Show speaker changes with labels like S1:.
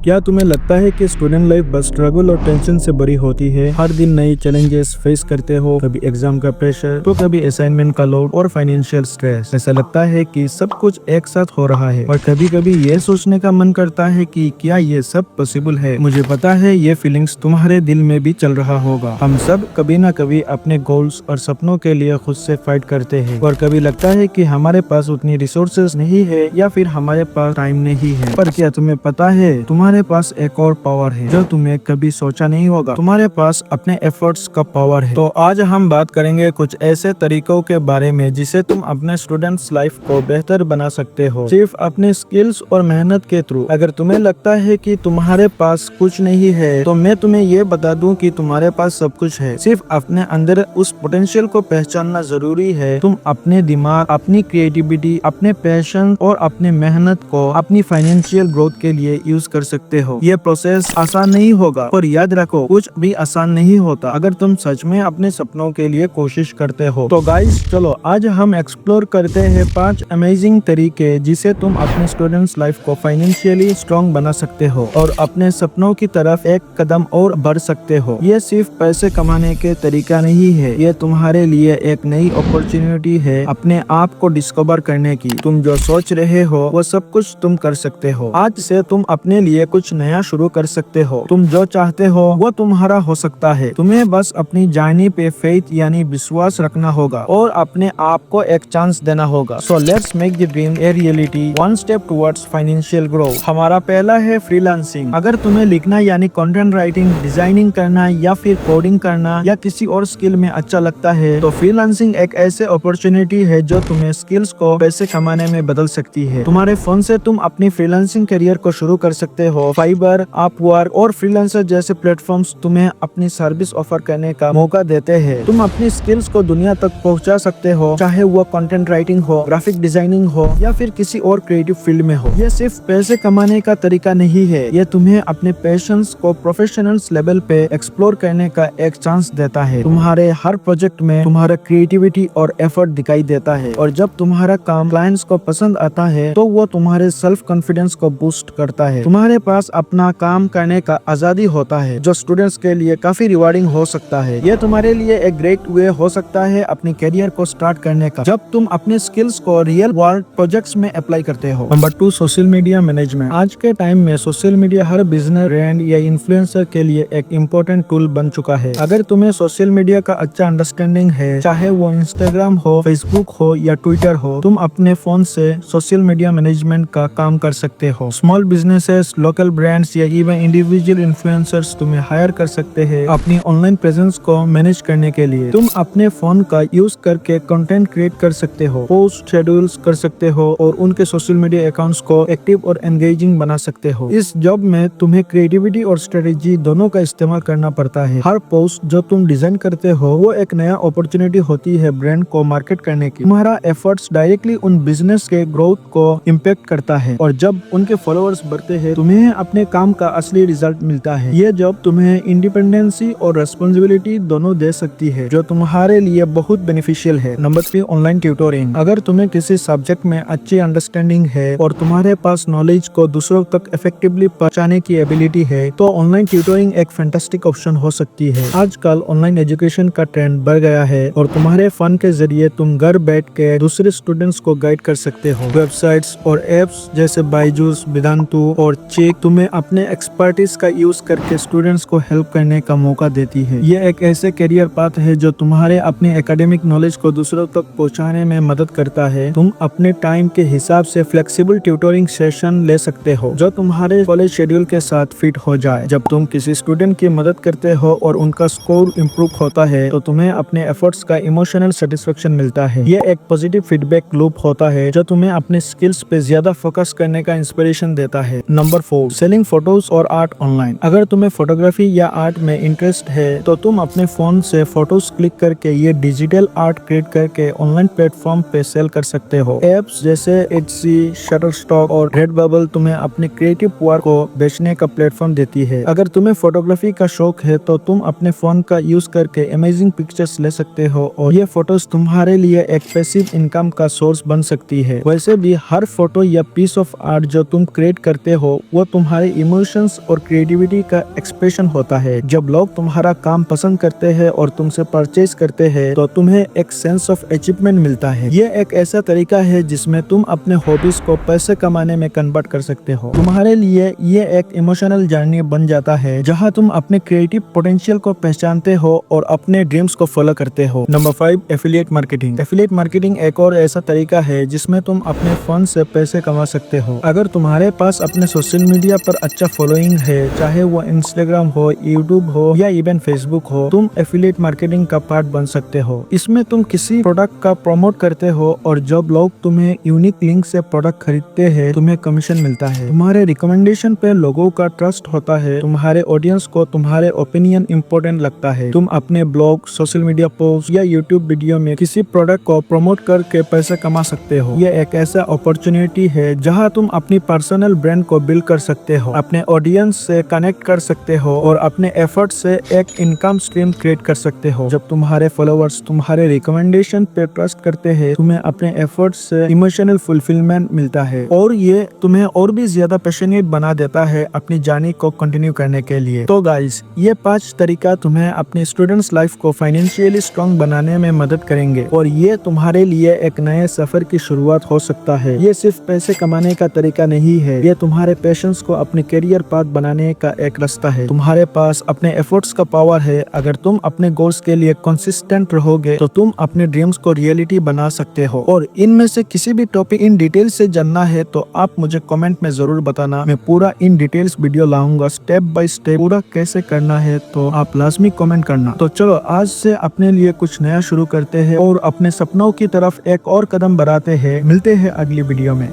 S1: क्या तुम्हें लगता है कि स्टूडेंट लाइफ बस स्ट्रगल और टेंशन से भरी होती है? हर दिन नई चैलेंजेस फेस करते हो, कभी एग्जाम का प्रेशर तो कभी असाइनमेंट का लोड और फाइनेंशियल स्ट्रेस। ऐसा लगता है कि सब कुछ एक साथ हो रहा है और कभी कभी ये सोचने का मन करता है कि क्या ये सब पॉसिबल है। मुझे पता है ये फीलिंग्स तुम्हारे दिल में भी चल रहा होगा। हम सब कभी न कभी अपने गोल्स और सपनों के लिए खुद से फाइट करते हैं और कभी लगता है कि हमारे पास उतनी रिसोर्सेज नहीं है या फिर हमारे पास टाइम नहीं है। पर क्या तुम्हें पता है तुम्हारे पास एक और पावर है जो तुम्हें कभी सोचा नहीं होगा। तुम्हारे पास अपने एफर्ट्स का पावर है। तो आज हम बात करेंगे कुछ ऐसे तरीकों के बारे में जिसे तुम अपने स्टूडेंट्स लाइफ को बेहतर बना सकते हो सिर्फ अपने स्किल्स और मेहनत के थ्रू। अगर तुम्हें लगता है कि तुम्हारे पास कुछ नहीं है तो मैं तुम्हें ये बता दूं कि तुम्हारे पास सब कुछ है। सिर्फ अपने अंदर उस पोटेंशियल को पहचानना जरूरी है। तुम अपने दिमाग, अपनी क्रिएटिविटी, अपने पैशन और अपने मेहनत को अपनी फाइनेंशियल ग्रोथ के लिए यूज कर सकते हो। ये प्रोसेस आसान नहीं होगा पर याद रखो कुछ भी आसान नहीं होता अगर तुम सच में अपने सपनों के लिए कोशिश करते हो। तो गाइस चलो आज हम एक्सप्लोर करते हैं 5 अमेजिंग तरीके जिसे तुम अपने स्टूडेंट्स लाइफ को फाइनेंशियली स्ट्रॉन्ग बना सकते हो और अपने सपनों की तरफ एक कदम और बढ़ सकते हो। ये सिर्फ पैसे कमाने के तरीका नहीं है, ये तुम्हारे लिए एक नई अपॉर्चुनिटी है अपने आप को डिस्कवर करने की। तुम जो सोच रहे हो वो सब कुछ तुम कर सकते हो। आज से तुम अपने लिए कुछ नया शुरू कर सकते हो। तुम जो चाहते हो वो तुम्हारा हो सकता है। तुम्हें बस अपनी जर्नी पे फेथ यानी विश्वास रखना होगा और अपने आप को एक चांस देना होगा। So let's make the dream a reality, one step towards financial growth. हमारा पहला है फ्रीलांसिंग। अगर तुम्हें लिखना यानी कंटेंट राइटिंग, डिजाइनिंग करना या फिर कोडिंग करना या किसी और स्किल में अच्छा लगता है तो फ्रीलांसिंग एक ऐसे अपॉर्चुनिटी है जो तुम्हें स्किल्स को पैसे कमाने में बदल सकती है। तुम्हारे फोन से तुम अपनी फ्रीलांसिंग करियर को शुरू कर सकते हो। फाइबर, अपवर्क और फ्रीलांसर जैसे प्लेटफॉर्म्स तुम्हें अपनी सर्विस ऑफर करने का मौका देते हैं। तुम अपनी स्किल्स को दुनिया तक पहुंचा सकते हो, चाहे वो कंटेंट राइटिंग हो, ग्राफिक डिजाइनिंग हो या फिर किसी और क्रिएटिव फील्ड में हो। ये सिर्फ पैसे कमाने का तरीका नहीं है, ये तुम्हें अपने पैशंस को प्रोफेशनल्स लेवल पे एक्सप्लोर करने का एक चांस देता है। तुम्हारे हर प्रोजेक्ट में तुम्हारा क्रिएटिविटी और एफर्ट दिखाई देता है और जब तुम्हारा काम क्लाइंट्स को पसंद आता है तो वो तुम्हारे सेल्फ कॉन्फिडेंस को बूस्ट करता है। तुम्हारे पास अपना काम करने का आजादी होता है जो स्टूडेंट्स के लिए काफी रिवार्डिंग हो सकता है। ये तुम्हारे लिए एक ग्रेट वे हो सकता है अपनी करियर को स्टार्ट करने का जब तुम अपने स्किल्स को रियल वर्ल्ड प्रोजेक्ट्स में अप्लाई करते हो। Number 2, social media management. आज के टाइम में सोशल मीडिया हर बिजनेस, ब्रांड या इन्फ्लुएंसर के लिए एक इम्पोर्टेंट टूल बन चुका है। अगर तुम्हें सोशल मीडिया का अच्छा अंडरस्टैंडिंग है, चाहे वो इंस्टाग्राम हो, फेसबुक हो या ट्विटर हो, तुम अपने फोन से सोशल मीडिया मैनेजमेंट का काम कर सकते हो। स्मॉल बिजनेसेस, लोकल ब्रांड्स या इवन इंडिविजुअल इन्फ्लुएंसर्स तुम्हें हायर कर सकते हैं अपनी ऑनलाइन प्रेजेंस को मैनेज करने के लिए। तुम अपने फोन का यूज करके कंटेंट क्रिएट कर सकते हो, पोस्ट शेड्यूल्स कर सकते हो और उनके सोशल मीडिया अकाउंट्स को एक्टिव और एंगेजिंग बना सकते हो। इस जॉब में तुम्हें क्रिएटिविटी और स्ट्रेटेजी दोनों का इस्तेमाल करना पड़ता है। हर पोस्ट जो तुम डिजाइन करते हो वो एक नया अपॉर्चुनिटी होती है ब्रांड को मार्केट करने की। तुम्हारा एफर्ट्स डायरेक्टली उन बिजनेस के ग्रोथ को इम्पैक्ट करता है और जब उनके फॉलोअर्स बढ़ते हैं तुम्हें अपने काम का असली रिजल्ट मिलता है। ये जॉब तुम्हें इंडिपेंडेंसी और रेस्पॉन्सिबिलिटी दोनों दे सकती है जो तुम्हारे लिए बहुत बेनिफिशियल है। Number 3, online tutoring. अगर तुम्हें किसी सब्जेक्ट में अच्छी अंडरस्टैंडिंग है और तुम्हारे पास नॉलेज को दूसरों तक इफेक्टिवली पहुंचाने की एबिलिटी है तो ऑनलाइन ट्यूटोरिंग एक फैंटास्टिक ऑप्शन हो सकती है। आजकल ऑनलाइन एजुकेशन का ट्रेंड बढ़ गया है और तुम्हारे फन के जरिए तुम घर बैठ के दूसरे स्टूडेंट्स को गाइड कर सकते हो। वेबसाइट्स और एप्स जैसे बायजूस, वेदांतु और चेक तुम्हें अपने एक्सपर्टीज का यूज करके स्टूडेंट्स को हेल्प करने का मौका देती है। ये एक ऐसे करियर पाथ है जो तुम्हारे अपने एकेडमिक नॉलेज को दूसरों तक पहुंचाने में मदद करता है। तुम अपने टाइम के हिसाब से फ्लेक्सिबल ट्यूटोरिंग सेशन ले सकते हो जो तुम्हारे कॉलेज शेड्यूल के साथ फिट हो जाए। जब तुम किसी स्टूडेंट की मदद करते हो और उनका स्कोर इम्प्रूव होता है तो तुम्हें अपने एफर्ट्स का इमोशनल सेटिस्फेक्शन मिलता है। ये एक पॉजिटिव फीडबैक लूप होता है जो तुम्हें अपने स्किल्स पे ज्यादा फोकस करने का इंस्पिरेशन देता है। नंबर 4, सेलिंग फोटोज और आर्ट ऑनलाइन। अगर तुम्हें फोटोग्राफी या आर्ट में इंटरेस्ट है तो तुम अपने फोन से फोटोज क्लिक करके ये डिजिटल आर्ट क्रिएट करके ऑनलाइन प्लेटफॉर्म पे सेल कर सकते हो। एप्स जैसे एटसी, शटरस्टॉक और रेडबबल तुम्हें अपने क्रिएटिव वर्क को बेचने का प्लेटफॉर्म देती है। अगर तुम्हें फोटोग्राफी का शौक है तो तुम अपने फोन का यूज करके अमेजिंग पिक्चर्स ले सकते हो और ये फोटोज तुम्हारे लिए एक पैसिव इनकम का सोर्स बन सकती है। वैसे भी हर फोटो या पीस ऑफ आर्ट जो तुम क्रिएट करते हो वो तुम्हारे इमोशंस और क्रिएटिविटी का एक्सप्रेशन होता है। जब लोग तुम्हारा काम पसंद करते हैं और तुमसे परचेज करते हैं तो तुम्हें एक सेंस ऑफ अचीवमेंट मिलता है। ये एक ऐसा तरीका है जिसमें तुम अपने हॉबीज को पैसे कमाने में कन्वर्ट कर सकते हो। तुम्हारे लिए ये एक इमोशनल जर्नी बन जाता है जहाँ तुम अपने क्रिएटिव पोटेंशियल को पहचानते हो और अपने ड्रीम्स को फॉलो करते हो। Number 5, affiliate marketing. Affiliate marketing एक और ऐसा तरीका है जिसमें तुम अपने फंड से पैसे कमा सकते हो। अगर तुम्हारे पास अपने सोशल मीडिया पर अच्छा फॉलोइंग है, चाहे वो इंस्टाग्राम हो, यूट्यूब हो या इवन फेसबुक हो, तुम एफिलिएट मार्केटिंग का पार्ट बन सकते हो। इसमें तुम किसी प्रोडक्ट का प्रमोट करते हो और जब लोग तुम्हें यूनिक लिंक से प्रोडक्ट खरीदते हैं तुम्हें कमीशन मिलता है। तुम्हारे रिकमेंडेशन पे लोगों का ट्रस्ट होता है। तुम्हारे ऑडियंस को तुम्हारे ओपिनियन इम्पोर्टेंट लगता है। तुम अपने ब्लॉग, सोशल मीडिया पोस्ट या यूट्यूब वीडियो में किसी प्रोडक्ट को प्रमोट करके पैसे कमा सकते हो। ये एक ऐसा अपॉर्चुनिटी है जहां तुम अपनी पर्सनल ब्रांड को बिल्ड कर सकते हो, अपने ऑडियंस से कनेक्ट कर सकते हो और अपने एफर्ट से एक इनकम स्ट्रीम क्रिएट कर सकते हो। जब तुम्हारे फॉलोअर्स तुम्हारे रिकमेंडेशन पे ट्रस्ट करते हैं, तुम्हें अपने एफर्ट से इमोशनल फुलफिलमेंट मिलता है और ये तुम्हें और भी ज्यादा पैशनेट बना देता है अपनी जर्नी को कंटिन्यू करने के लिए। तो गाइस, ये 5 तरीका तुम्हें अपनी स्टूडेंट्स लाइफ को फाइनेंशियली स्ट्रॉन्ग बनाने में मदद करेंगे और ये तुम्हारे लिए एक नए सफर की शुरुआत हो सकता है। ये सिर्फ पैसे कमाने का तरीका नहीं है, ये तुम्हारे पैशंस को अपने करियर पाथ बनाने का एक रास्ता है। तुम्हारे पास अपने एफर्ट्स का पावर है। अगर तुम अपने गोल्स के लिए कंसिस्टेंट रहोगे तो तुम अपने ड्रीम्स को रियलिटी बना सकते हो। और इनमें से किसी भी टॉपिक इन डिटेल से जानना है तो आप मुझे कमेंट में जरूर बताना। मैं पूरा इन डिटेल्स वीडियो लाऊंगा, स्टेप बाय स्टेप पूरा कैसे करना है, तो आप लाजमी कमेंट करना। तो चलो आज से अपने लिए कुछ नया शुरू करते हैं और अपने सपनों की तरफ एक और कदम बढ़ाते हैं। मिलते हैं अगली वीडियो में।